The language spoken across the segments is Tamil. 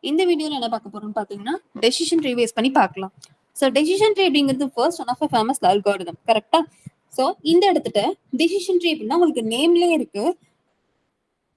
இந்த வீடியோல என்ன பார்க்க போறோம்னு பாத்தீங்கன்னா டெசிஷன் ட்ரீ பேஸ் பண்ணி பார்க்கலாம். ஸோ டெசிஷன் ட்ரீ அப்படிங்கிறது first one of famous algorithm, கரெக்டா? ஸோ இந்த இடத்துல டெசிஷன் ட்ரீ அப்படின்னா உங்களுக்கு நேம்லயே இருக்கு,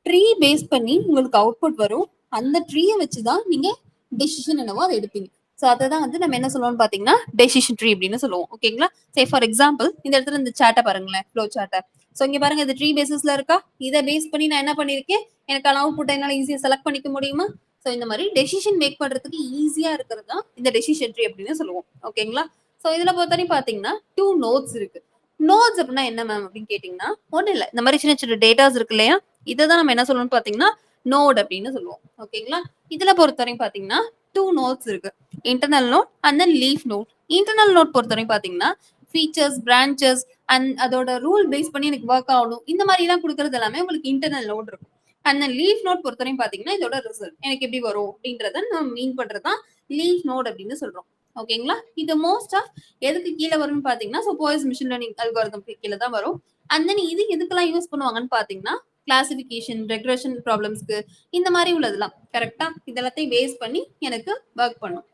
ட்ரீ பேஸ் பண்ணி உங்களுக்கு அவுட்புட் வரும். அந்த ட்ரீயை வச்சுதான் நீங்க டெசிஷன் என்னவோ அதை எடுப்பீங்க. ஸோ அதை தான் வந்து நம்ம என்ன சொல்லுவோம்னு பாத்தீங்கன்னா டெசிஷன் ட்ரீ அப்படின்னு சொல்லுவோம். ஓகேங்களா? சே ஃபார் எக்ஸாம்பிள் இந்த இடத்துல இந்த சாட்டை பாருங்களேன், ஃப்ளோ சாட்டை. ஸோ இங்க பாருங்க, இது ட்ரீ பேசிஸ்ல இருக்கா. இதை பேஸ் பண்ணி நான் என்ன பண்ணிருக்கேன், எனக்கான அவுட்புட் என்னால ஈஸியா செலக்ட் பண்ணிக்க முடியுமா? ஸோ இந்த மாதிரி டெசிஷன் மேக் பண்றதுக்கு ஈஸியா இருக்கிறது தான் இந்த டெசிஷன் ட்ரீ அப்படின்னு சொல்லுவோம். ஓகேங்களா? ஸோ இதுல பொறுத்தவரைக்கும் பாத்தீங்கன்னா 2 நோட்ஸ் இருக்கு. நோட்ஸ் அப்படின்னா என்ன மேம் அப்படின்னு கேட்டீங்கன்னா, ஒன்றும் இல்லை, இந்த மாதிரி சின்ன சின்ன டேட்டாஸ் இருக்கு இல்லையா, இதை தான் நம்ம என்ன சொல்லணும்னு பாத்தீங்கன்னா நோட் அப்படின்னு சொல்லுவோம். ஓகேங்களா? இதுல பொறுத்தவரைக்கும் பாத்தீங்கன்னா 2 நோட்ஸ் இருக்கு, internal node and then leaf node. Internal node பொறுத்தவரைக்கும் பாத்தீங்கன்னா ஃபீச்சர்ஸ், பிரான்ச்சஸ் அண்ட் அதோட ரூல் பேஸ் பண்ணி எனக்கு ஒர்க் ஆகணும், இந்த மாதிரி எல்லாம் கொடுக்கறது எல்லாமே உங்களுக்கு இன்டர்னல் நோட் இருக்கும். அண்ட் தென் லீஃப் நோட் பொறுத்தவரைக்கும் பாத்தீங்கன்னா இதோட ரிசல்ட் எனக்கு எப்படி வரும் அப்படின்றத நம்ம மீன் பண்றதுதான் லீஃப் நோட் அப்படின்னு சொல்றோம். ஓகேங்களா? இது மோஸ்ட் ஆஃப் எதுக்கு கீழே வரும்னு பாத்தீங்கன்னா சப்போஸ் மிஷின் லேர்னிங் அல்காரிதம் கீழே தான் வரும். அண்ட் தென் இது எதுக்கெல்லாம் யூஸ் பண்ணுவாங்கன்னு பாத்தீங்கன்னா கிளாசிபிகேஷன், ரெக்ரெஷன் ப்ராப்ளம்ஸ்க்கு, இந்த மாதிரி உள்ளதெல்லாம் கரெக்டா இதெல்லாத்தையும் பேஸ் பண்ணி எனக்கு ஒர்க் பண்ணும்.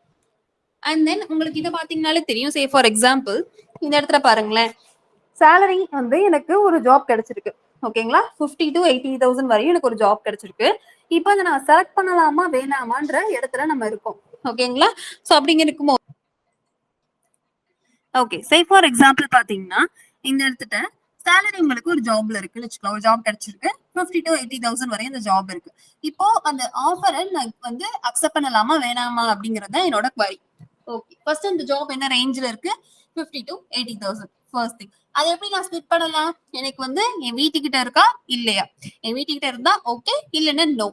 அண்ட் தென் உங்களுக்கு இதை பாத்தீங்கன்னாலே தெரியும். சே ஃபார் எக்ஸாம்பிள் இந்த இடத்துல பாருங்களேன், சேலரி வந்து எனக்கு ஒரு ஜாப் கிடைச்சிருக்கு. ஓகேங்களா? 50 to 80,000 வரையும் எனக்கு ஒரு ஜாப் கிடைச்சிருக்கு. இப்போ அதை நான் செலக்ட் பண்ணலாமா வேணாமான்ற இடத்துல நம்ம இருக்கோம். ஓகேங்களா? ஸோ அப்படிங்க இருக்குமோ ஓகே, சே ஃபார் எக்ஸாம்பிள் பாத்தீங்கன்னா இந்த இடத்துல சேலரி உங்களுக்கு ஒரு ஜாப்ல இருக்குன்னு வச்சுக்கலாம், ஒரு ஜாப் கிடைச்சிருக்கு, 50 to 80,000 வரையும் அந்த ஜாப் இருக்கு. இப்போ அந்த ஆஃபரை நான் வந்து அக்செப்ட் பண்ணலாமா வேணாமா அப்படிங்கறது தான் என்னோட குவரி. ஓகே, ஃபர்ஸ்ட் அந்த ஜாப் என்ன ரேஞ்சில் இருக்கு, 50 to 80,000. ஃபர்ஸ்ட் திங், அதை எப்படி நான் ஸ்பிளிட் பண்ணலாம்? எனக்கு வந்து என் வீட்டுக்கிட்ட இருக்கா இல்லையா? என் வீட்டுக்கிட்ட இருந்தா ஓகே, இல்லைன்னா நோ.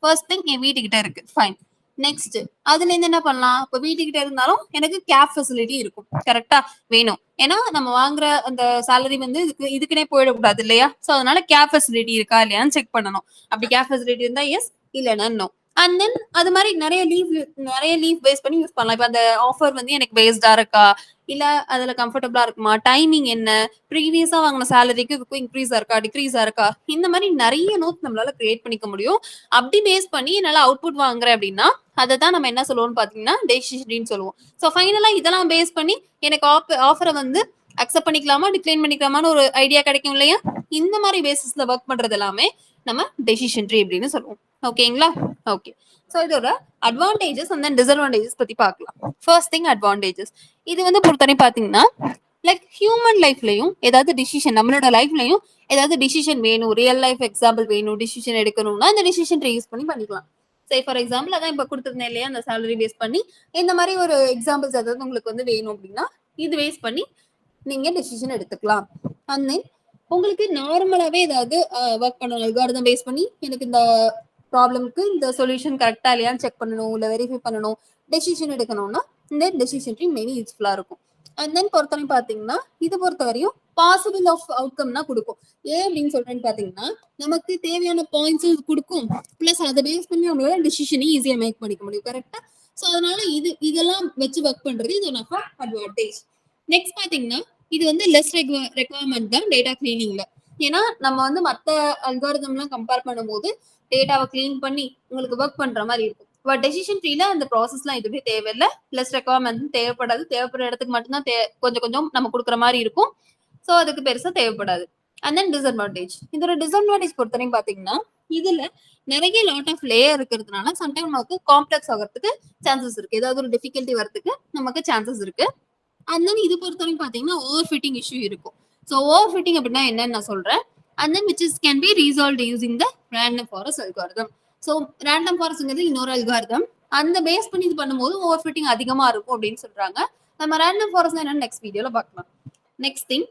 ஃபர்ஸ்ட் திங் என் வீட்டுக்கிட்ட இருக்கு, ஃபைன். நெக்ஸ்ட் அதுல இருந்து என்ன பண்ணலாம்? இப்போ வீட்டுக்கிட்ட இருந்தாலும் எனக்கு கேப் ஃபெசிலிட்டி இருக்கும், கரெக்டா? வேணும், ஏன்னா நம்ம வாங்குற அந்த சேலரி வந்து இதுக்குனே போயிடக்கூடாது இல்லையா? ஸோ அதனால கேப் ஃபெசிலிட்டி இருக்கா இல்லையான்னு செக் பண்ணணும். அப்படி கேப் ஃபெசிலிட்டி இருந்தா எஸ், இல்லைன்னா நோ. அண்ட் தென் அது மாதிரி நிறைய லீவ் பேஸ் பண்ணி யூஸ் பண்ணலாம். இப்போ அந்த ஆஃபர் வந்து எனக்கு பேஸ்டா இருக்கா, இல்ல அதுல கம்ஃபர்டபுளா இருக்குமா, டைமிங் என்ன, ப்ரீவியஸா வாங்கின சேலரிக்கு இதுக்கும் இன்க்ரீஸா இருக்கா டிக்ரீஸா இருக்கா, இந்த மாதிரி நிறைய நோட் நம்மளால கிரியேட் பண்ணிக்க முடியும். அப்படி பேஸ் பண்ணி என்னால அவுட்புட் வாங்குறேன் அப்படின்னா அதை தான் நம்ம என்ன சொல்லுவோம்னு பாத்தீங்கன்னா டெசிஷன் சொல்லுவோம். ஸோ ஃபைனலா இதெல்லாம் பேஸ் பண்ணி எனக்கு ஆஃபரை வந்து அக்செப்ட் பண்ணிக்கலாமா டிக்ளைன் பண்ணிக்கலாமான்னு ஒரு ஐடியா கிடைக்கும் இல்லையா? இந்த மாதிரி பேசிஸ்ல ஒர்க் பண்றது எல்லாமே நம்ம டெசிஷன் ட்ரீ அப்படின்னு சொல்லுவோம். ஓகேங்களா? ஓகே, ஸோ இதோட அட்வான்டேஜஸ் அண்ட் தென் டிஸ்அட்வான்டேஜஸ் பத்தி பார்க்கலாம். First thing advantages. இது வந்து பொறுத்தவரை பாத்தீங்கன்னா லைக் ஹியூமன் லைஃப்லயும் ஏதாவது டிசிஷன், நம்மளோட லைஃப்லயும் ஏதாவது டிசிஷன் வேணும், ரியல் லைஃப் எக்ஸாம்பிள் வேணும், டிசிஷன் எடுக்கணும்னா இந்த டிசிஷன் ட்ரீ யூஸ் பண்ணி பண்ணிக்கலாம். சே ஃபார் எக்ஸாம்பிள் அதான் இப்ப கொடுத்துருந்தேன் இல்லையா, அந்த சேலரி பேஸ் பண்ணி இந்த மாதிரி ஒரு எக்ஸாம்பிள்ஸ் ஏதாவது உங்களுக்கு வந்து வேணும் அப்படின்னா இது பேஸ் பண்ணி நீங்க டெசிஷன் எடுத்துக்கலாம். அண்ட் தென் உங்களுக்கு நார்மலாவே ஏதாவது ஒர்க் பண்ணணும், அல்காரிதம் பேஸ் பண்ணி எனக்கு இந்த ப்ராப்ளம்க்கு இந்த சொல்யூஷன் கரெக்டா இல்லையான்னு செக் பண்ணணும், இல்ல வெரிஃபை பண்ணணும், டெசிஷன் எடுக்கணும்னா இந்த டெசிஷன் ட்ரீ மெனி யூஸ்ஃபுல்லா இருக்கும். அண்ட் தென் பொறுத்தவரை பாத்தீங்கன்னா இது பொறுத்த வரையும் பாசிபிள் ஆஃப் அவுட்கம்னா கொடுக்கும். ஏன் அப்படின்னு சொல்றேன்னு பாத்தீங்கன்னா நமக்கு தேவையான பாயிண்ட்ஸ் கொடுக்கும், பிளஸ் அதை பேஸ் பண்ணி நம்மளால டிசிஷனை ஈஸியா மேக் பண்ணிக்க முடியும், கரெக்டா? ஸோ அதனால இதெல்லாம் வச்சு ஒர்க் பண்றது இது ஒன் ஆஃப் அட்வான்டேஜ். நெக்ஸ்ட் பாத்தீங்கன்னா இது வந்து லெஸ் ரெக்குவயர்மெண்ட் தான் டேட்டா கிளீனிங்ல. ஏன்னா நம்ம வந்து மற்ற அல்காரிதம்லாம் கம்பேர் பண்ணும்போது டேட்டாவை கிளீன் பண்ணி உங்களுக்கு ஒர்க் பண்ற மாதிரி இருக்கும். பட் டெசிஷன் ட்ரீல அந்த ப்ராசஸ்லாம் எதுவுமே தேவையில்லை, பிளஸ் ரெக்குவயர்மெண்ட் தேவைப்படாது, தேவைப்படுற இடத்துக்கு மட்டும்தான் கொஞ்சம் கொஞ்சம் நம்ம கொடுக்குற மாதிரி இருக்கும். ஸோ அதுக்கு பெருசா தேவைப்படாது. And then disadvantage. இதோட டிஸ்அட்வான்டேஜ் பொறுத்தவரைக்கும் பாத்தீங்கன்னா இதுல நிறைய லாட் ஆஃப் லேயர் இருக்கிறதுனால சம்டைம் நமக்கு காம்ப்ளெக்ஸ் ஆகிறதுக்கு சான்சஸ் இருக்கு, ஏதாவது ஒரு டிஃபிகல்ட்டி வரதுக்கு நமக்கு சான்சஸ் இருக்கு. அண்ட் தென் இது பொறுத்தவரைக்கும் பாத்தீங்கன்னா ஓவர் ஃபிட்டிங் இஷ்யூ இருக்கும். ஸோ ஓவர் ஃபிட்டிங் அப்படின்னா என்னன்னு நான் சொல்றேன். And then which is can be resolve using the random forest algorithm. So random ஃபாரஸ்ட்ங்கிறது இன்னொரு அல்காரிதம், அந்த பேஸ் பண்ணி இது பண்ணும்போது ஓவர் ஃபிட்டிங் அதிகமா இருக்கும் அப்படின்னு சொல்றாங்க. நம்ம ரேண்டம் ஃபாரஸ்ட் என்னன்னு நெக்ஸ்ட் வீடியோல பார்க்கலாம். நெக்ஸ்ட் திங்,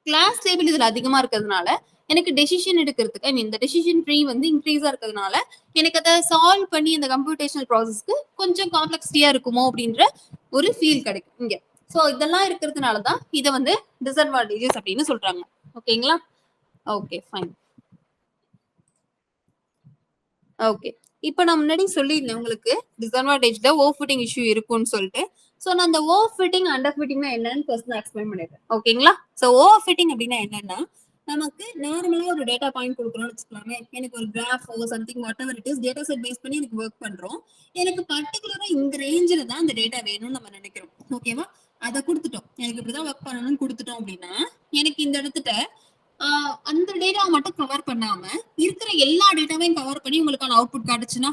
கிளாஸ் டேபிள் இதுல அதிகமா இருக்கிறதுனால எனக்கு டெசிஷன் எடுக்கிறதுக்கு, ஐ மீன் இந்த டெசிஷன் ட்ரீ வந்து இன்க்ரீஸா இருக்கிறதுனால எனக்கு அதை சால்வ் பண்ணி இந்த கம்ப்யூட்டேஷனல் ப்ராசஸ்க்கு கொஞ்சம் காம்ப்ளெக்சிட்டியா இருக்குமோ அப்படின்ற ஒரு ஃபீல் கிடைக்கும் இங்க. ஸோ இதெல்லாம் இருக்கிறதுனாலதான் இதை வந்து டிஸ்அட்வான்டேஜஸ் அப்படின்னு சொல்றாங்க. ஓகேங்களா? Okay, fine. ஓகே, இப்போ நான் முன்னாடி சொல்லியிருந்தேன் உங்களுக்கு டிஸ்அட்வான்டேஜ்ல ஓவர் ஃபிட்டிங் இஷ்யூ இருக்கும்னு சொல்லிட்டு. ஸோ நான் அந்த ஓவர் ஃபிட்டிங் அண்டர் ஃபிட்டிங்னா என்னன்னு ஃபர்ஸ்ட் நான் எக்ஸ்பிளைன் பண்ணிடுறேன். ஓகேங்களா? ஸோ ஓவர் ஃபிட்டிங் அப்படின்னா என்னன்னா நமக்கு நார்மலா ஒரு டேட்டா பாயிண்ட் கொடுக்குறோம்னு வச்சுக்கலாமே. எனக்கு ஒரு கிராஃபோ something whatever it is data set base பண்ணி எனக்கு ஒர்க் பண்றோம். எனக்கு பர்டிகுலரா இந்த ரேஞ்சில தான் அந்த டேட்டா வேணும்னு நம்ம நினைக்கிறோம். ஓகேவா? அதை கொடுத்துட்டோம். எனக்கு இப்படிதான் ஒர்க் பண்ணணும்னு கொடுத்துட்டோம் அப்படின்னா எனக்கு இந்த இடத்துல அந்த டேட்டா மட்டும் கவர் பண்ணாம இருக்கிற எல்லா டேட்டாவையும் கவர் பண்ணி உங்களுக்கான அவுட்புட் காட்டுச்சுன்னா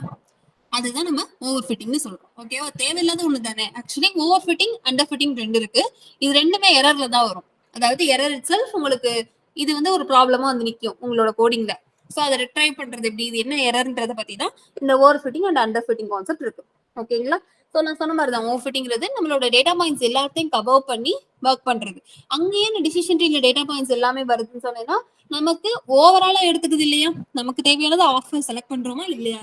அதுதான் நம்ம ஓவர் ஃபிட்டிங்னு சொல்றோம். ஓகேவா? தேவையில்லாத ஒண்ணு தானே. Actually over fitting under fitting ரெண்டு இருக்கு. இது ரெண்டுமே எரர்ல தான் வரும். அதாவது எரர் இட் செல்ஃப் உங்களுக்கு இது வந்து ஒரு ப்ராப்ளமா வந்து நிக்கும் உங்களோட கோடிங்ல. சோ அதை ரிட்ரைவ் பண்றது எப்படி, இது என்ன எரர்ன்றத பத்தி தான் இந்த over fitting and under fitting concept இருக்கு. ஓகேங்களா? சோ நான் சொன்ன மாதிரி தான் ஓவர் ஃபிட்டிங்கிறது நம்மளோட டேட்டா பாயிண்ட்ஸ் எல்லாத்தையும் கவர் பண்ணி ஒர்க் பண்றது. அங்கேயே இந்த டிசிஷன் ட்ரீல டேட்டா பாயிண்ட்ஸ் எல்லாமே வருதுன்னு சொன்னேன்னா நமக்கு ஓவராலா எடுத்துக்குது இல்லையா, நமக்கு தேவையானது ஆஃபர் செலக்ட் பண்றோமா இல்லையா.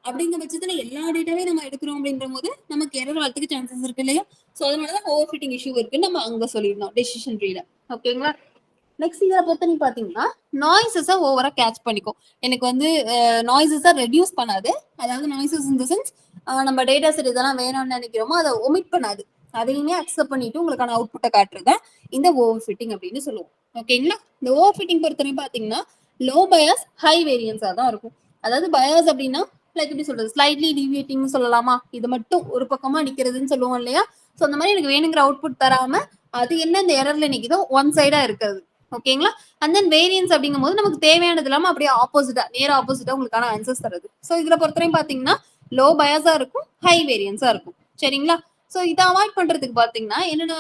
அப்படிங்கிற பட்சத்துல எல்லா டேட்டாவே நம்ம எடுக்கிறோம் அப்படின்ற போது நமக்கு எரர் வரதுக்கு சான்சஸ் இருக்கு இல்லையா. சோ அதனாலதான் ஓவர் ஃபிட்டிங் இஷ்யூ இருக்குன்னு நம்ம அங்க சொல்லிருந்தோம் டெசிஷன் ட்ரீல. ஓகேங்களா? நெக்ஸ்ட் இதை பொறுத்த நீங்க பாத்தீங்கன்னா நாய்ஸஸை ஓவரா கேட்ச் பண்ணிக்கும். எனக்கு வந்து நாய்ஸஸை ரெடியூஸ் பண்ணாது. அதாவது நாய்ஸஸ் இந்த சென்ஸ் நம்ம டேட்டா செட் இதெல்லாம் வேணும்னு நினைக்கிறோமோ அதை ஒமிட் பண்ணாது. அதையுமே அக்செப்ட் பண்ணிட்டு உங்களுக்கான அவுட்புட்டை காட்டுறதா இந்த ஓவர் ஃபிட்டிங் அப்படின்னு சொல்லுவோம். ஓகேங்களா? இந்த ஓவர் ஃபிட்டிங் பொறுத்தவரைக்கும் பாத்தீங்கன்னா லோ பயாஸ் ஹை வேரியன்ஸா தான் இருக்கும். அதாவது பயாஸ் அப்படின்னா லைக் எப்படி சொல்றது, ஸ்லைட்லி டிவியேட்டிங் சொல்லலாமா, இது மட்டும் ஒரு பக்கமா நிக்கிறதுன்னு சொல்லுவோம் இல்லையா. சோ அந்த மாதிரி எனக்கு வேணுங்கிற அவுட்புட் தராம அது என்ன இந்த எரர்ல நிக்குதோ ஒன் சைடா இருக்கிறது. ஓகேங்களா? அண்ட் தென் வேரியன்ஸ் அப்படிங்கும் போது நமக்கு தேவையானது இல்லாம அப்படியே ஆப்போசிட்டா நேர ஆப்போசிட்டா உங்களுக்கான ஆன்சர்ஸ் தருது. சோ இதுல பொறுத்தவரையும் பாத்தீங்கன்னா லோ பயாஸா இருக்கும், ஹை வேரியன்ஸா இருக்கும். சரிங்களா? சோ இதை அவாய்ட் பண்றதுக்கு பாத்தீங்கன்னா என்னென்ன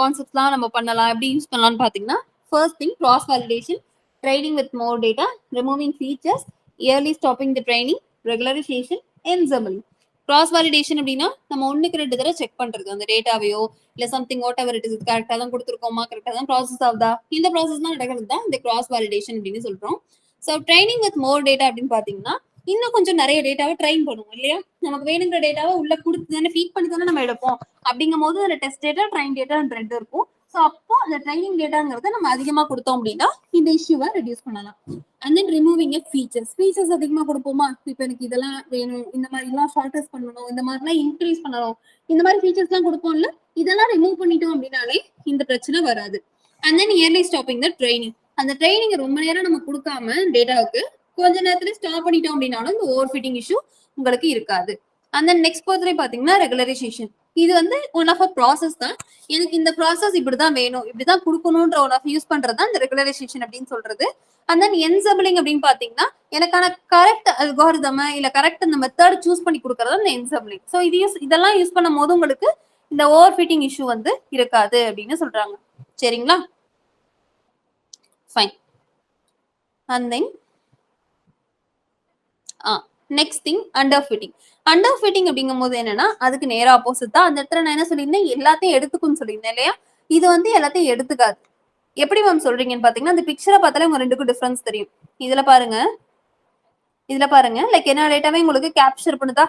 கான்செப்ட்ஸ்லாம் நம்ம பண்ணலாம், எப்படி யூஸ் பண்ணலாம்னு பாத்தீங்கன்னா first thing cross validation, training with more data, removing features, early stopping the training, regularisation, ensemble. Cross validation அப்படின்னா நம்ம ஒண்ணுக்கு ரெண்டு தடவை செக் பண்றது அந்த டேட்டாவையோ இல்ல something whatever it is கரெக்டா தான் கொடுத்துருக்கோமா, கரெக்டா தான் ப்ராசஸ் ஆகுதா, இந்த ப்ராசஸ் தான் நடக்கிறது தான் இந்த கிராஸ் வேலிடேஷன் அப்படின்னு சொல்றோம். So training with more data அப்படின்னு பாத்தீங்கன்னா இன்னும் கொஞ்சம் நிறைய டேட்டாவை ட்ரைன் பண்ணுவோம் இல்லையா. நமக்கு வேணுங்கிற டேட்டாவை உள்ள கொடுத்து தானே ஃபீட் பண்ணி தானே நம்ம எடுப்போம். அப்படிங்கும் போது அந்த டெஸ்ட் டேட்டா ட்ரைன் டேட்டா ரெண்டு இருக்கும். ஸோ அப்போ அந்த ட்ரைனிங் டேட்டாங்கிறத நம்ம அதிகமா கொடுத்தோம் அப்படின்னா இந்த இஷ்யூவை ரெடியூஸ் பண்ணலாம். அண்ட் தென் ரிமூவிங் ஃபீச்சர்ஸ் அதிகமா கொடுப்போமா, இப்போ எனக்கு இதெல்லாம் வேணும், இந்த மாதிரி எல்லாம் ஷார்டஸ் பண்ணணும், இந்த மாதிரிலாம் இன்க்ரீஸ் பண்ணணும், இந்த மாதிரி ஃபீச்சர்ஸ் எல்லாம் கொடுப்போம்ல, இதெல்லாம் ரிமூவ் பண்ணிட்டோம் அப்படின்னாலே இந்த பிரச்சனை வராது. And then early stopping the training, அந்த ட்ரைனிங் ரொம்ப நேரம் நம்ம கொடுக்காம டேட்டாவுக்கு கொஞ்ச நேரத்துல ஸ்டாப் பண்ணிட்டோம் அப்படின்னாலும் இந்த ஓவர் ஃபிட்டிங் இஷ்யூ உங்களுக்கு இருக்காது. அண்ட் தென் நெக்ஸ்ட் பொறுத்தவரை பாத்தீங்கன்னா ரெகுலரைசேஷன், இது வந்து ஒன் ஆஃப் அ ப்ராசஸ் தான். எனக்கு இந்த ப்ராசஸ் இப்படிதான் வேணும், இப்படிதான் கொடுக்கணும்ன்ற ஒன் ஆஃப் யூஸ் பண்றது தான் இந்த ரெகுலரைசேஷன் அப்படின்னு சொல்றது. அண்ட் தென் என்சபிளிங் அப்படின்னு பாத்தீங்கன்னா எனக்கான கரெக்ட் அல்காரிதம் இல்ல கரெக்ட் அந்த மெத்தட் சூஸ் பண்ணி கொடுக்கறது இந்த என்சபிளிங். ஸோ இதெல்லாம் யூஸ் பண்ணும் போது உங்களுக்கு இந்த ஓவர் ஃபிட்டிங் இஷ்யூ வந்து இருக்காது அப்படின்னு சொல்றாங்க. சரிங்களா? Fine. And then next thing under fitting. Under fitting அப்படிங்கும் போது என்னன்னா அதுக்கு நேரா ஆப்போசிட் தான். அந்த இடத்துல நான் என்ன சொல்லியிருந்தேன், எல்லாத்தையும் எடுத்துக்குன்னு சொல்லியிருந்தேன் இல்லையா. இது வந்து எல்லாத்தையும் எடுத்துக்காது. எப்படி மேம் சொல்றீங்கன்னு பாத்தீங்கன்னா அந்த பிக்சரை பார்த்தாலே உங்க ரெண்டுக்கும் டிஃபரன்ஸ் தெரியும். இதுல பாருங்க லைக் என்ன டேட்டாவே உங்களுக்கு கேப்சர் பண்ணுதா.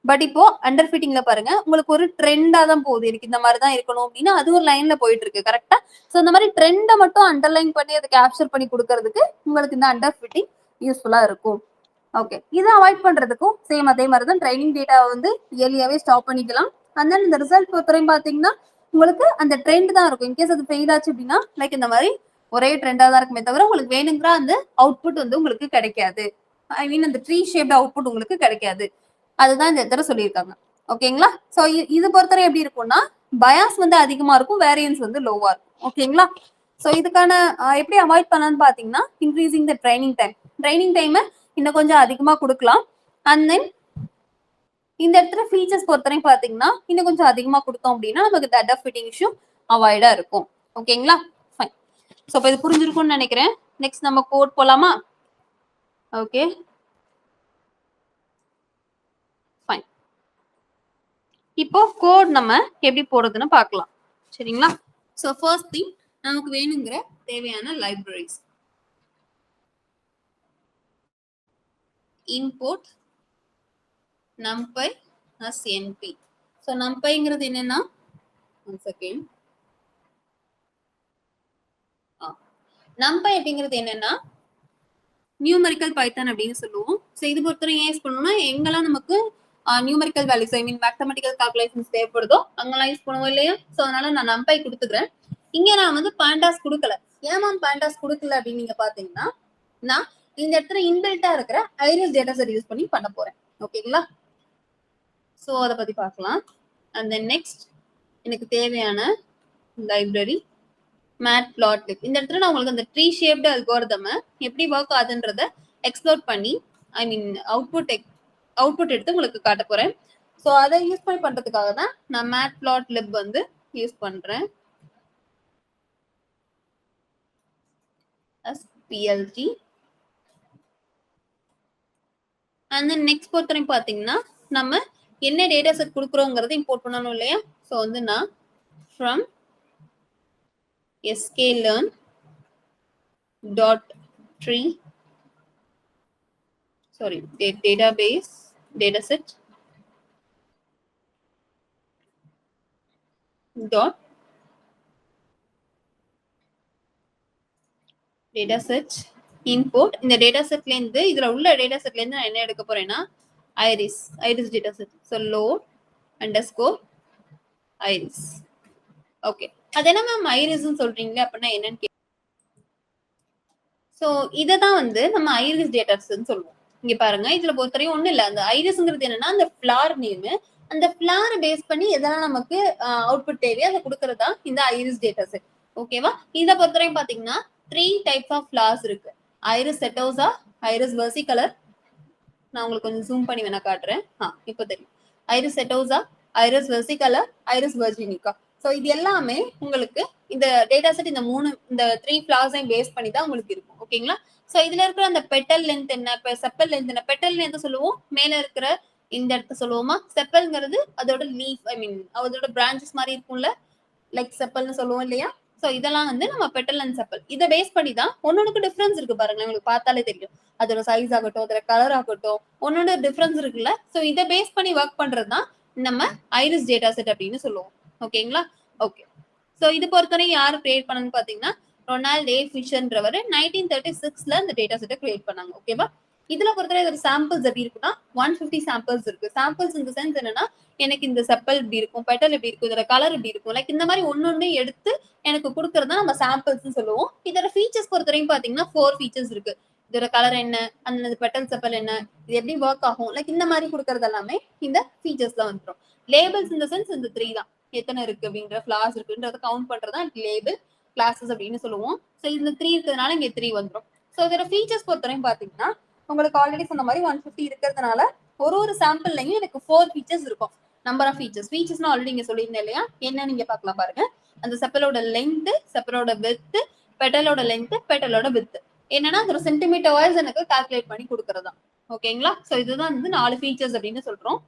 பட் இப்போ அண்டர் ஃபிட்டிங்ல பாருங்க உங்களுக்கு ஒரு ட்ரெண்டா தான் போகுது, எனக்கு இந்த மாதிரி தான் இருக்கணும் அப்படின்னா அது ஒரு லைன்ல போயிட்டு இருக்கு கரெக்டா. ஸோ இந்த மாதிரி ட்ரெண்டை மட்டும் அண்டர்லைன் பண்ணி அதை கேப்சர் பண்ணி கொடுக்கறதுக்கு உங்களுக்கு இந்த அண்டர் ஃபிட்டிங் யூஸ்ஃபுல்லா இருக்கும். ஓகே, இதை அவாய்ட் பண்றதுக்கும் சேம் அதே மாதிரி தான் ட்ரைனிங் டேட்டாவை வந்து இயர்லியாவே ஸ்டாப் பண்ணிக்கலாம். அண்ட் தென் இந்த ரிசல்ட் பொறுத்தவரையும் பாத்தீங்கன்னா உங்களுக்கு அந்த ட்ரெண்ட் தான் இருக்கும். இன்கேஸ் அது ஃபெயில் ஆச்சு அப்படின்னா லைக் இந்த மாதிரி ஒரே ட்ரெண்டா தான் இருக்குமே தவிர உங்களுக்கு வேணுங்கிற அந்த அவுட்புட் வந்து உங்களுக்கு கிடைக்காது. ஐ மீன் அந்த ட்ரீ ஷேப்ட் அவுட்புட் உங்களுக்கு கிடைக்காது. அதுதான் இந்த இடத்துல சொல்லியிருக்காங்க. ஓகேங்களா? ஸோ இது பொறுத்தவரை எப்படி இருக்கும்னா பயாஸ் வந்து அதிகமா இருக்கும், வேரியன்ஸ் வந்து லோவா இருக்கும். ஓகேங்களா? ஸோ இதுக்கான எப்படி அவாய்ட் பண்ணலாம்னு பாத்தீங்கன்னா இன்க்ரீசிங் த ட்ரைனிங் டைமை இன்னும் கொஞ்சம் அதிகமா கொடுக்கலாம். அண்ட் தென் இந்த இடத்துல ஃபீச்சர்ஸ் பொறுத்தவரைக்கும் பாத்தீங்கன்னா இன்னும் கொஞ்சம் அதிகமா கொடுத்தோம் அப்படின்னா நமக்கு அண்டர் ஃபிட்டிங் இஷ்யூ அவாய்டா இருக்கும். ஓகேங்களா? ஃபைன். ஸோ இப்போ இது புரிஞ்சிருக்கும்னு நினைக்கிறேன். நெக்ஸ்ட் நம்ம கோட் போலாமா? Okay fine. இப்போ கோட் நம்ம எப்படி போடுறதுன்னு பார்க்கலாம். சரிங்களா? ஸோ ஃபர்ஸ்ட் திங் நமக்கு வேணுங்கிற தேவையான libraries import numpy as np. so numpyங்கிறது என்னன்னா one second. numpy அப்படிங்கிறது என்னன்னா நியூமெரிக்கல் பைத்தான் அப்படின்னு சொல்லுவோம். ஸோ இது பொறுத்தவரை ஏன் யூஸ் பண்ணணும்னா எங்கெல்லாம் நமக்கு நியூமெரிக்கல் வேல்யூஸ் ஐ மீன் மேத்தமெட்டிக்கல் கால்குலேஷன்ஸ் தேவைப்படுதோ அங்கெல்லாம் யூஸ் பண்ணுவோம் இல்லையா. ஸோ அதனால நான் numpy கொடுத்துக்கிறேன். இங்க நான் வந்து pandas கொடுக்கல. ஏன் மேம் பேண்டாஸ் கொடுக்கல அப்படின்னு நீங்க பாத்தீங்கன்னா, நான் இந்த இடத்துல இன்பில்ட்டா இருக்கிற ஐரிஸ் டேட்டா செட் யூஸ் பண்ணி பண்ண போறேன். ஓகேங்களா? ஸோ அதை பத்தி பார்க்கலாம். அண்ட் தென் நெக்ஸ்ட் எனக்கு தேவையான லைப்ரரி மேட்ப்ளாட்லிப். இந்த இடத்துல நான் உங்களுக்கு அந்த ட்ரீ ஷேப்டு அல்காரிதம் எப்படி ஒர்க் ஆகுதுன்றத எக்ஸ்ப்ளோர் பண்ணி அவுட்புட் எடுத்து உங்களுக்கு காட்ட போறேன். ஸோ அதை யூஸ் பண்ணி பண்றதுக்காக தான் நான் மேட்ப்ளாட்லிப் வந்து யூஸ் பண்றேன். PLT. அண்ட் தென் நெக்ஸ்ட் பொறுத்தவரைக்கும் பார்த்தீங்கன்னா, நம்ம என்ன டேட்டா செட் கொடுக்குறோங்கிறத இம்போர்ட் பண்ணணும் இல்லையா? ஸோ வந்து நான் from sklearn .tree sorry database dataset dot dataset import. இந்த டேட்டாசெட்ல இருந்து இதுல உள்ள டேட்டாசெட்ல இருந்து நான் என்ன எடுக்க போறேன்னா iris dataset. so load underscore iris. Okay, அது என்ன மேம் ஐரிஸ்ன்னு சொல்றீங்க அப்படின்னா என்னன்னு ஸோ இதை தான் வந்து நம்ம ஐரிஸ் டேட்டாஸ்ன்னு சொல்லுவோம். இங்க பாருங்க, இதுல பொறுத்தவரையும் ஒண்ணு இல்ல, அந்த ஐரிஸ்ங்கிறது என்னன்னா அந்த ஃபிளார் நேம். அந்த ஃபிளார் பேஸ் பண்ணி எதெல்லாம் நமக்கு அவுட்புட் தேவையோ அதை கொடுக்கறதா இந்த ஐரிஸ் டேட்டா செட். ஓகேவா? இதை பொறுத்தவரையும் பாத்தீங்கன்னா 3 டைப்ஸ் ஆஃப் ஃபிளார்ஸ் இருக்கு. Iris setosa, iris versicolor. நான் உங்களுக்கு கொஞ்சம் ஜூம் பண்ணி வேணா காட்டுறேன். இப்போ தெரியும். Iris setosa, iris versicolor, iris virginica. So இது எல்லாமே உங்களுக்கு இந்த டேட்டா செட் இந்த 3 ஃபிளார்ஸையும் பேஸ் பண்ணி தான் உங்களுக்கு இருக்கும். ஓகேங்களா? ஸோ இதுல இருக்கிற அந்த பெட்டல் லென்த் என்ன, செப்பல் லென்த் என்ன? பெட்டல் லென்த் சொல்லுவோம், மேல இருக்கிற இந்த இடத்த சொல்லுவோமா? செப்பல்ங்கிறது அதோட லீஃப், அதோட பிரான்ச்சஸ் மாதிரி இருக்கும்ல, லைக் செப்பல்னு சொல்லுவோம் இல்லையா? ஸோ இதெல்லாம் வந்து நம்ம பெட்டல் அண்ட் செப்பல் இதை பேஸ் பண்ணி தான் ஒன்னொன்னுக்கு டிஃபரன்ஸ் இருக்கு பாருங்களேன். உங்களுக்கு பார்த்தாலே தெரியும், அதோட சைஸ் ஆகட்டும், அதோட கலர் ஆகட்டும், ஒன்னொன்னு டிஃபரன்ஸ் இருக்குல்ல. ஸோ இதை பேஸ் பண்ணி ஒர்க் பண்றது தான் நம்ம ஐரிஸ் டேட்டா செட் அப்படின்னு சொல்லுவோம். ஓகேங்களா? ஓகே. ஸோ இது பொறுத்தவரை யாரு கிரியேட் பண்ணணும்னு பாத்தீங்கன்னா ரொனால்ட் ஏ ஃபிஷர்ன்றவர் 1936 இந்த டேட்டா செட்டை கிரியேட் பண்ணாங்க. ஓகேவா? இதுல பொறுத்தவரை இதோட சாம்பிள்ஸ் எப்படி இருக்குன்னா 150 சாம்பிள்ஸ் இருக்கு. சாம்பிள்ஸ் இந்த சென்ஸ் என்னன்னா, எனக்கு இந்த செப்பல் இப்படி இருக்கும், பெட்டல் எப்படி இருக்கும், இதோட கலர் எப்படி இருக்கும், லைக் இந்த மாதிரி ஒன்னொன்னு எடுத்து எனக்கு கொடுக்கறதா நம்ம சாம்பிள்ஸ் சொல்லுவோம். இதோட ஃபீச்சர்ஸ் பொறுத்தவரைக்கும் பாத்தீங்கன்னா 4 ஃபீச்சர்ஸ் இருக்கு. இதோட கலர் என்ன, அந்த பெட்டல் செப்பல் என்ன, இது எப்படி ஒர்க் ஆகும், லைக் இந்த மாதிரி கொடுக்கறது எல்லாமே இந்த ஃபீச்சர்ஸ் தான் வந்துடும். லேபிள்ஸ் இந்த சென்ஸ் இந்த 3 தான். எத்தனை இருக்கு அப்படின்ற ஃபிளார்ஸ் இருக்குன்றத கவுண்ட் பண்றதா லேபிள், கிளாஸஸ் அப்படின்னு சொல்லுவோம். ஸோ இந்த 3 இருக்கிறதுனால இங்க 3 வந்துடும். ஸோ இதோட ஃபீச்சர்ஸ் பொறுத்தவரைக்கும் பாத்தீங்கன்னா உங்களுக்கு ஆல்ரெடி சொன்ன மாதிரி 150 இருக்கிறதுனால ஒரு சாம்பிள்லையும் எனக்கு 4 ஃபீச்சர்ஸ் இருக்கும். நம்பர் ஆஃப் ஃபீச்சர்ஸ்னா ஆல்ரெடி நீங்க சொல்லியிருந்தேன் இல்லையா, என்ன நீங்க பார்க்கலாம் பாருங்க. அந்த செப்பலோட லென்த், செப்பலோட வித், பெட்டலோட லென்த், பெட்டலோட வித் என்னன்னா ஒரு சென்டிமீட்டர் வைஸ் எனக்கு கால்குலேட் பண்ணி கொடுக்கறதா. ஓகேங்களா? ஸோ இதுதான் வந்து 4 ஃபீச்சர்ஸ் அப்படின்னு சொல்றோம்.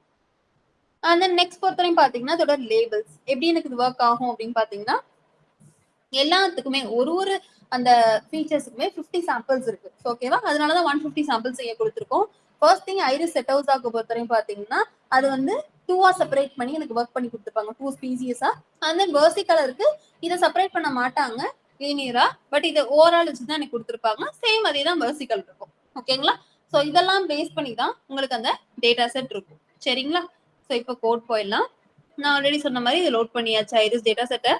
அண்ட் தென் நெக்ஸ்ட் பொறுத்தவரையும் பாத்தீங்கன்னா இதோட லேபிள்ஸ் எப்படி எனக்கு இது ஒர்க் ஆகும் அப்படின்னு பாத்தீங்கன்னா, எல்லாத்துக்குமே ஒரு அந்த ஃபீச்சர்ஸுக்குமே 50 சாம்பிள்ஸ் இருக்கு. ஓகேவா? அதனாலதான் 150 சாம்பிள்ஸ் இங்க கொடுத்துருக்கோம். ஃபர்ஸ்ட் திங் ஐரிஸ் செட்டோசாக்கு பொறுத்தவரையும் பாத்தீங்கன்னா அது வந்து 2 செப்பரேட் பண்ணி எனக்கு ஒர்க் பண்ணி கொடுத்துருப்பாங்க, 2 ஸ்பீசியஸா. அண்ட் தென் வெர்சிகலருக்கு இதை செப்பரேட் பண்ண மாட்டாங்க லீனியரா, பட் இதை ஓவரால் வச்சுதான் எனக்கு கொடுத்துருப்பாங்க. சேம் அதே தான் வெர்சிகல் இருக்கும். ஓகேங்களா? ஸோ இதெல்லாம் பேஸ் பண்ணி தான் உங்களுக்கு அந்த டேட்டா செட் இருக்கும். சரிங்களா? ஸோ இப்போ கோட் போயிடலாம். நான் ஆல்ரெடி சொன்ன மாதிரி இதை லோட் பண்ணியாச்சு ஐரிஸ் டேட்டா செட்டை.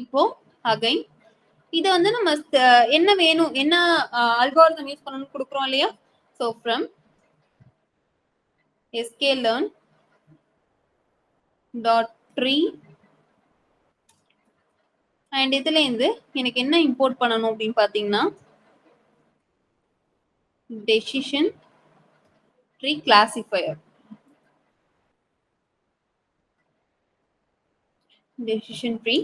இப்போ அகைன் இதை வந்து நம்ம என்ன வேணும், என்ன அல்காரிதம் யூஸ் பண்ணணும்னு கொடுக்குறோம் இல்லையா? So from sklearn .tree and இதுல இருந்து எனக்கு என்ன இம்போர்ட் பண்ணணும் அப்படின்னு பாத்தீங்கன்னா decision tree classifier. decision tree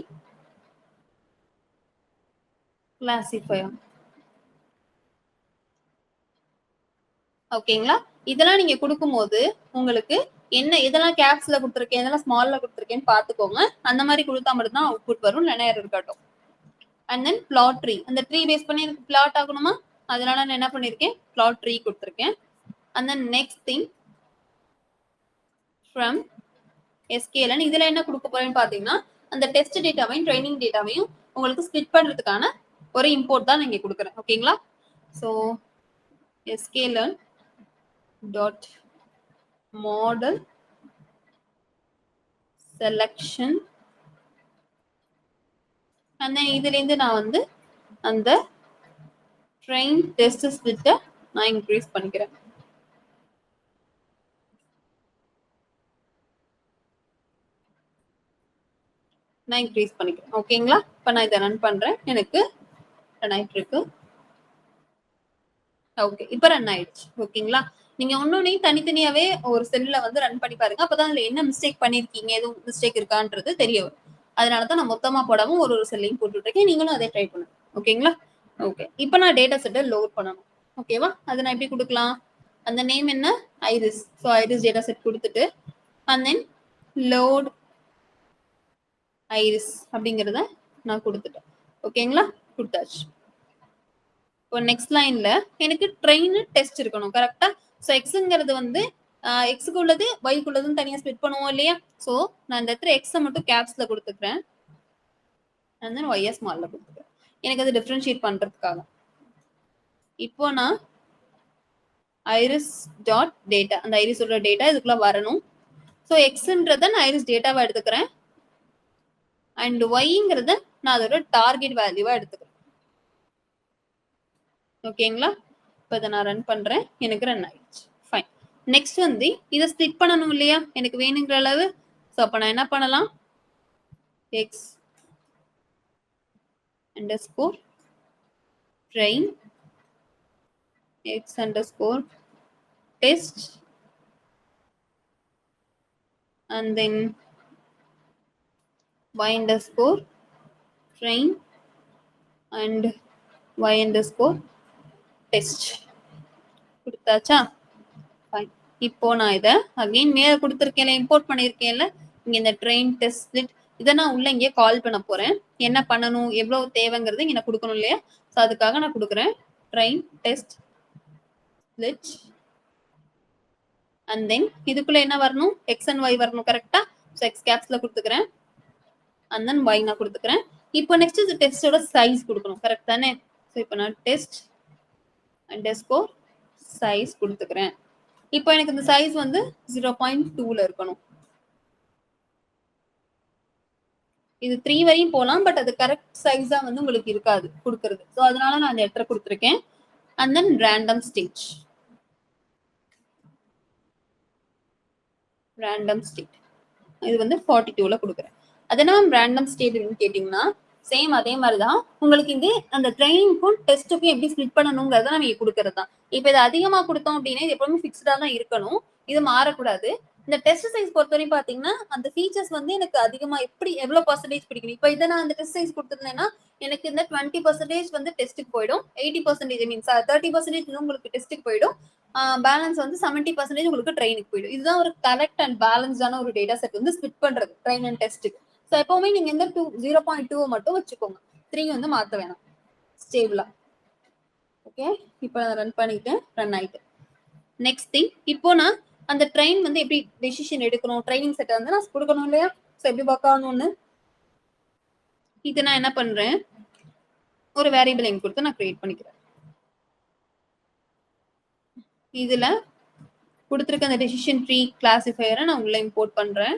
classifier. ஓகேங்களா? இதெல்லாம் நீங்க கொடுக்கும்போது உங்களுக்கு என்ன இதெல்லாம் கேப்ஸ்ல கொடுத்துருக்கேன், இதெல்லாம் ஸ்மால்ல கொடுத்துருக்கேன்னு பாத்துக்கோங்க. அந்த மாதிரி கொடுத்தா மட்டும் தான் அவுட்புட் வரும், இல்லைன்னா எரர் காட்டும். அண்ட் தென் பிளாட் ட்ரீ, அந்த ட்ரீ பேஸ் பண்ணி எனக்கு பிளாட் ஆகணுமா, அதனால நான் என்ன பண்ணிருக்கேன், பிளாட் ட்ரீ கொடுத்துருக்கேன். And then next thing from sklearn இதுல என்ன கொடுக்க போறேன்னு பாத்தீங்கன்னா அந்த டெஸ்ட் டேட்டாவையும் ட்ரைனிங் டேட்டாவையும் உங்களுக்கு ஸ்பிளிட் பண்றதுக்கான ஒரு இம்போர்ட் தான் நீங்க கொடுக்குறேன். ஓகேங்களா? So sklearn dot model selection அந்த இதுல இருந்து நான் வந்து அந்த ட்ரெயின் டெஸ்ட் ஸ்பிளிட்ட நான் இன்க்ரீஸ் பண்ணிக்கிறேன். நான் இன்க்ரீஸ் பண்ணிக்கிறேன். ஓகேங்களா? இப்ப நான் இதை ரன் பண்றேன். எனக்கு ரன் ஆயிட்டு இருக்கு. ஓகே, இப்ப ரன் ஆயிடுச்சு. ஓகேங்களா? நீங்க ஒன்னொன்னையும் தனித்தனியாவே ஒரு செல்ல வந்து ரன் பண்ணி பாருங்க. அப்பதான் அதுல என்ன மிஸ்டேக் பண்ணிருக்கீங்க, எதுவும் மிஸ்டேக் இருக்கான்றது தெரிய வரும். அதனாலதான் நான் மொத்தமா போடாம ஒரு ஒரு செல்லையும் போட்டுட்டு இருக்கேன். நீங்களும் அதே ட்ரை பண்ணுங்க. ஓகேங்களா? ஓகே, இப்ப நான் டேட்டா செட்டை லோட் பண்ணணும். ஓகேவா? அதை நான் எப்படி கொடுக்கலாம்? அந்த நேம் என்ன? Iris. So Iris data set கொடுத்துட்டு அண்ட் தென் லோட் ஐரிஸ் அப்படிங்கிறத நான் கொடுத்துட்டேன். ஓகேங்களா? கொடுத்தாச்சு. இப்போ நெக்ஸ்ட் லைன்ல எனக்கு ட்ரெயின் டெஸ்ட் இருக்கணும். கரெக்டா? ஸோ எக்ஸுங்கிறது வந்து எக்ஸுக்கு உள்ளது ஒய்க்கு உள்ளதுன்னு தனியா ஸ்பிளிட் பண்ணுவோம் இல்லையா? ஸோ நான் இந்த இடத்துல எக்ஸை மட்டும் கேப்ஸ்ல கொடுத்துக்கிறேன். அண்ட் தென் ஒய்எஸ் ஸ்மால்ல கொடுத்துக்கிறேன். எனக்கு அது டிஃபரன்ஷியேட் பண்றதுக்காக. இப்போ நான் ஐரிஸ் டாட் டேட்டா, அந்த ஐரிஸோட டேட்டா இதுக்குள்ள வரணும். ஸோ எக்ஸ்ன்றத நான் ஐரிஸ் டேட்டாவை எடுத்துக்கிறேன். அண்ட் ஒய்ங்கிறத நான் அதோட டார்கெட் வேல்யூவா எடுத்துக்கிறேன். ஓகேங்களா? இப்போ இதை நான் ரன் பண்றேன். எனக்கு ரன் ஆயிடுச்சு. ஃபைன். நெக்ஸ்ட் வந்து இதை ஸ்ப்ளிட் பண்ணணும் இல்லையா? எனக்கு வேணுங்கிற அளவு. ஸோ அப்போ நான் என்ன பண்ணலாம்? X underscore train X underscore test and then y underscore train and y underscore test கொடுத்தாச்சா? ஃபைன். இப்போ நான் இதை அகைன் மேல கொடுத்துருக்கேன்ல, இம்போர்ட் பண்ணியிருக்கேன்ல, இங்க இந்த ட்ரெயின் டெஸ்ட் ஸ்பிளிட் இதை நான் உள்ள இங்கே கால் பண்ண போறேன். என்ன பண்ணணும், எவ்வளவு தேவைங்கிறது இங்க கொடுக்கணும் இல்லையா? ஸோ அதுக்காக நான் கொடுக்குறேன் train test split and then இதுக்குள்ள என்ன வரணும்? எக்ஸ் அண்ட் ஒய் வரணும். கரெக்டா? ஸோ எக்ஸ் கேப்ஸ்ல கொடுத்துக்கிறேன் அண்ட் தென் ஒய் நான் கொடுத்துக்கிறேன். இப்போ நெக்ஸ்ட் இந்த டெஸ்டோட சைஸ் கொடுக்கணும். கரெக்ட் தானே? ஸோ இப்போ நான் டெஸ்ட் அண்டர்ஸ்கோர் சைஸ் கொடுத்துக்கிறேன். இப்போ எனக்கு இந்த சைஸ் வந்து 0.2ல இருக்கணும். இது 3 வரையும் போகலாம், பட் அது கரெக்ட் சைஸா வந்து உங்களுக்கு இருக்காது கொடுக்கறது. ஸோ அதனால நான் அந்த இடத்துல கொடுத்துருக்கேன். அண்ட் தென் ரேண்டம் ஸ்டேட் இது வந்து 42ல கொடுக்குறேன். அது என்ன மேம் ரேண்டம் ஸ்டேட் கேட்டீங்கன்னா சேம் அதே மாதிரிதான் உங்களுக்கு இது அந்த ட்ரைனிங்க்கும் டெஸ்ட்டுக்கும் எப்படி ஸ்பிளிட் பண்ணணுங்கிறத நம்ம கொடுக்கறது தான். இப்போ இது அதிகமா கொடுத்தோம் அப்படின்னா இது எப்பவுமே ஃபிக்ஸ்டா தான் இருக்கணும், இது மாறக்கூடாது. இந்த டெஸ்ட் சைஸ் பொறுத்தவரையும் பாத்தீங்கன்னா அந்த ஃபீச்சர்ஸ் வந்து எனக்கு அதிகமா எப்படி எவ்வளவு பர்சன்டேஜ் பிடிக்கணும். இப்போ இதை நான் அந்த டெஸ்ட் சைஸ் கொடுத்துருந்தேன்னா எனக்கு இந்த 20% வந்து டெஸ்ட்டுக்கு போயிடும், 80% மீன்ஸ் 30% உங்களுக்கு டெஸ்ட்டுக்கு போயிடும், பேலன்ஸ் வந்து 70% உங்களுக்கு ட்ரெயினுக்கு போயிடும். இதுதான் ஒரு கரெக்ட் அண்ட் பேலன்ஸ்டான ஒரு டேட்டா செட் வந்து ஸ்பிளிட் பண்றது ட்ரெயின் அண்ட் டெஸ்ட்டுக்கு. ஸோ எப்பவுமே நீங்க இந்த 0.2 மட்டும் வச்சுக்கோங்க, 3 வந்து மாத்த வேணாம், ஸ்டேபிளா. ஓகே, இப்போ நான் ரன் பண்ணிட்டேன், ரன் ஆயிட்டு. நெக்ஸ்ட் திங், இப்போ நான் அந்த ட்ரெயின் வந்து எப்படி டெசிஷன் எடுக்கணும், ட்ரைனிங் செட்டை வந்து நான் கொடுக்கணும் இல்லையா? ஸோ எப்படி பார்க்கணும்னு இது நான் என்ன பண்றேன், ஒரு வேரியபிள் எங்க கொடுத்து நான் கிரியேட் பண்ணிக்கிறேன். இதுல கொடுத்துருக்க அந்த டெசிஷன் ட்ரீ கிளாசிஃபையரை நான் உள்ள இம்போர்ட் பண்றேன்.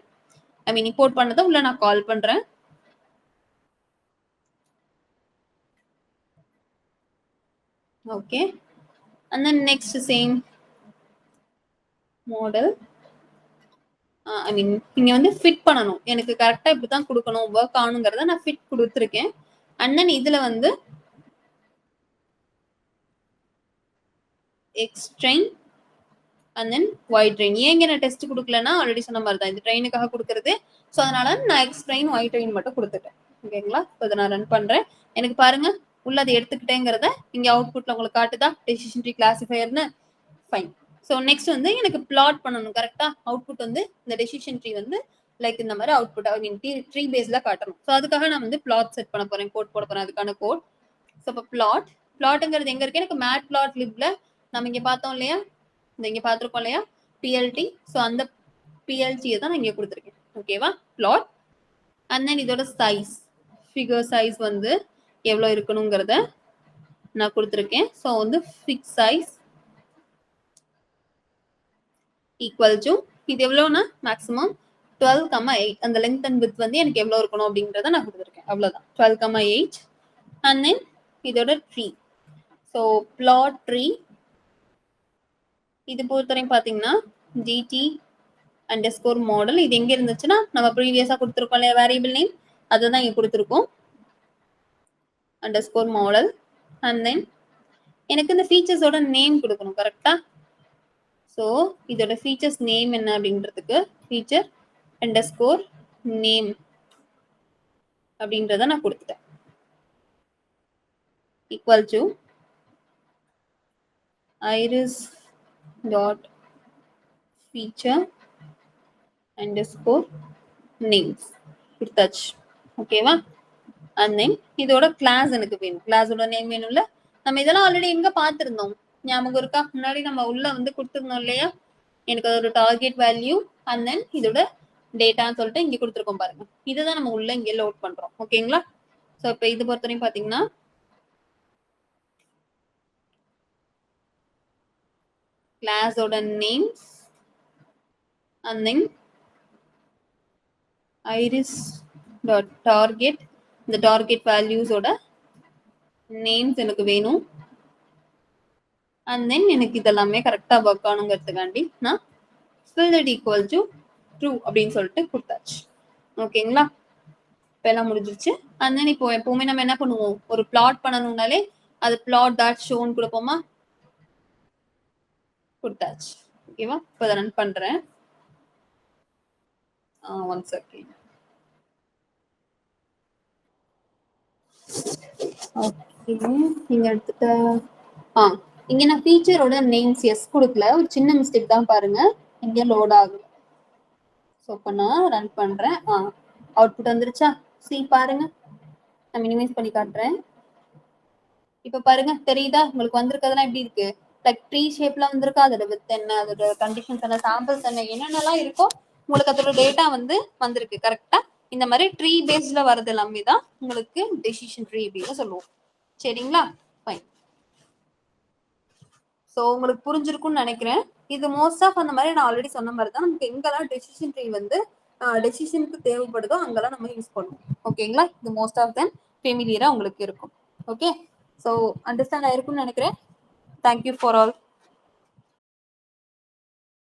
ஐ மீன் இம்போர்ட் பண்ணதை உள்ள நான் கால் பண்றேன். Okay, and then next same model. ஐ மீன் இங்க வந்து ஃபிட் பண்ணணும், எனக்கு கரெக்டா இப்படிதான் கொடுக்கணும், ஒர்க் ஆகணுங்கிறத நான் ஃபிட் கொடுத்துருக்கேன். அண்ட் தென் இதுல வந்து X train and then Y train. ஏங்க நான் டெஸ்ட் கொடுக்கலன்னா ஆல்ரெடி சொன்ன மாதிரி தான், இது ட்ரெயினுக்காக கொடுக்கறது. ஸோ அதனால நான் எக்ஸ் ட்ரெயின் ஒய் ட்ரெயின் மட்டும் கொடுத்துட்டேன். ஓகேங்களா? இப்போ இதை நான் ரன் பண்றேன். எனக்கு பாருங்க உள்ள அதை எடுத்துக்கிட்டேங்கிறத இங்க அவுட்புட்ல உங்களுக்கு காட்டுதா டெசிஷன் ட்ரீ கிளாசிஃபையர்னு. ஃபைன். ஸோ நெக்ஸ்ட் வந்து எனக்கு பிளாட் பண்ணணும். கரெக்டா? அவுட்புட் வந்து இந்த டெசிஷன் ட்ரீ வந்து லைக் இந்த மாதிரி அவுட்புட் ஐ மீன் ட்ரீ பேஸ்ல காட்டணும். ஸோ அதுக்காக நான் வந்து பிளாட் செட் பண்ண போறேன், கோட் போட போறேன், அதுக்கான கோட். ஸோ இப்போ பிளாட்ங்கிறது எங்க இருக்கு, எனக்கு மேட் பிளாட் லிப்ல நம்ம இங்க பார்த்தோம் இல்லையா, இந்த இங்க பார்த்துருக்கோம் இல்லையா பிஎல்டி. ஸோ அந்த பிஎல்டியை தான் நான் இங்க கொடுத்துருக்கேன். ஓகேவா? பிளாட் அண்ட் தென் இதோட சைஸ், ஃபிகர் சைஸ் வந்து எவ்வளோ இருக்கணுங்கிறத நான் கொடுத்துருக்கேன். ஸோ வந்து ஃபிக்ஸ் சைஸ் ஈக்குவல் டு இது எவ்வளோனா மேக்ஸிமம் 12,8 அந்த லென்த் அண்ட் வித் வந்து எனக்கு எவ்வளவு இருக்கணும் அப்படிங்கறத நான் கொடுத்துருக்கேன். அவ்வளவுதான் 12,8 அண்ட் தென் இதோட ட்ரீ. ஸோ பிளாட் ட்ரீ இது பொறுத்தவரைக்கும் பாத்தீங்கன்னா ஜிடி அண்டர்ஸ்கோர் மாடல். இது எங்க இருந்துச்சுன்னா நம்ம ப்ரீவியஸா கொடுத்துருக்கோம் இல்லையா வேரியபிள் நேம், அதுதான் இங்க கொடுத்துருக்கோம் அண்டர்ஸ்கோர் மாடல். அண்ட் தென் எனக்கு இந்த ஃபீச்சர்ஸோட நேம் கொடுக்கணும் கரெக்டா. ஸோ இதோட ஃபீச்சர்ஸ் நேம் என்ன அப்படின்றதுக்கு ஃபீச்சர் அண்டர்ஸ்கோர் நேம் அப்படின்றத நான் கொடுத்துட்டேன். Equal to iris dot feature underscore names கொடுத்தாச்சு. ஓகேவா. அண்ட் தென் இதோட கிளாஸ் எனக்கு வேணும், கிளாஸோட நேம் வேணும்ல. நம்ம இதெல்லாம் ஆல்ரெடி எங்க பார்த்திருந்தோம் ஞாபகம் இருக்கா? முன்னாடி நம்ம உள்ள வந்து கொடுத்துருந்தோம் இல்லையா. எனக்கு அதோட டார்கெட் வேல்யூ அண்ட் தென் இதோட டேட்டான்னு சொல்லிட்டு இங்க கொடுத்துருக்கோம் பாருங்க. இதுதான் நம்ம உள்ள இங்க லோட் பண்றோம். ஓகேங்களா. ஸோ இப்போ இது பொறுத்தவரைக்கும் பாத்தீங்கன்னா கிளாஸோட names and then iris dot target, இந்த டார்கெட் வேல்யூஸோட நேம்ஸ் எனக்கு வேணும். அண்ட் தென் எனக்கு இதெல்லாமே கரெக்டா ஒர்க் ஆகணுங்கிறதுக்காண்டி நான் fill it equal to true அப்படின்னு சொல்லிட்டு கொடுத்தாச்சு. ஓகேங்களா. இப்போ எல்லாம் முடிஞ்சிருச்சு. அண்ட் தென் இப்போ எப்பவுமே நம்ம என்ன பண்ணுவோம், ஒரு பிளாட் பண்ணணும்னாலே அது பிளாட் டாட் ஷோன்னு கொடுப்போமா, கொடுத்தாச்சு. ஓகேவா. இப்போ அதை ரன் பண்றேன். One second. ஓகே நீங்க எடுத்துட்ட இங்க நான் ஃபீச்சரோட நேம்ஸ் எஸ் கொடுக்கல, ஒரு சின்ன மிஸ்டேக் தான் பாருங்க, இங்க லோட் ஆகுது. ஸோ இப்போ நான் ரன் பண்றேன். அவுட்புட் வந்துருச்சா? சி பாருங்க, நான் மினிமைஸ் பண்ணி காட்டுறேன். இப்போ பாருங்க தெரியுதா உங்களுக்கு வந்திருக்கிறதுலாம் எப்படி இருக்கு, லைக் ட்ரீ ஷேப்ல வந்திருக்கா. அதோட வித் என்ன, அதோட கண்டிஷன்ஸ் என்ன, சாம்பிள்ஸ் என்ன, என்னென்னலாம் இருக்கோ உங்களுக்கு அதோட டேட்டா வந்து வந்திருக்கு கரெக்டா. இந்த மாதிரி ட்ரீ பேஸ்ட்ல வரது எல்லாமே தான் உங்களுக்கு டெசிஷன் ட்ரீ அப்படின்னு சொல்லுவோம். சரிங்களா. ஃபைன். ஸோ உங்களுக்கு புரிஞ்சிருக்கும்னு நினைக்கிறேன். இது மோஸ்ட் ஆஃப் அந்த மாதிரி நான் ஆல்ரெடி சொன்ன மாதிரி தான் நமக்கு எங்கெல்லாம் டெசிஷன் ட்ரீ வந்து டெசிஷனுக்கு தேவைப்படுதோ அங்கெல்லாம் நம்ம யூஸ் பண்ணுவோம். ஓகேங்களா. இது மோஸ்ட் ஆஃப் தெம் ஃபெமிலியரா உங்களுக்கு இருக்கும். ஓகே. ஸோ அண்டர்ஸ்டாண்ட் ஆயிருக்கும்னு நினைக்கிறேன். Thank you for all.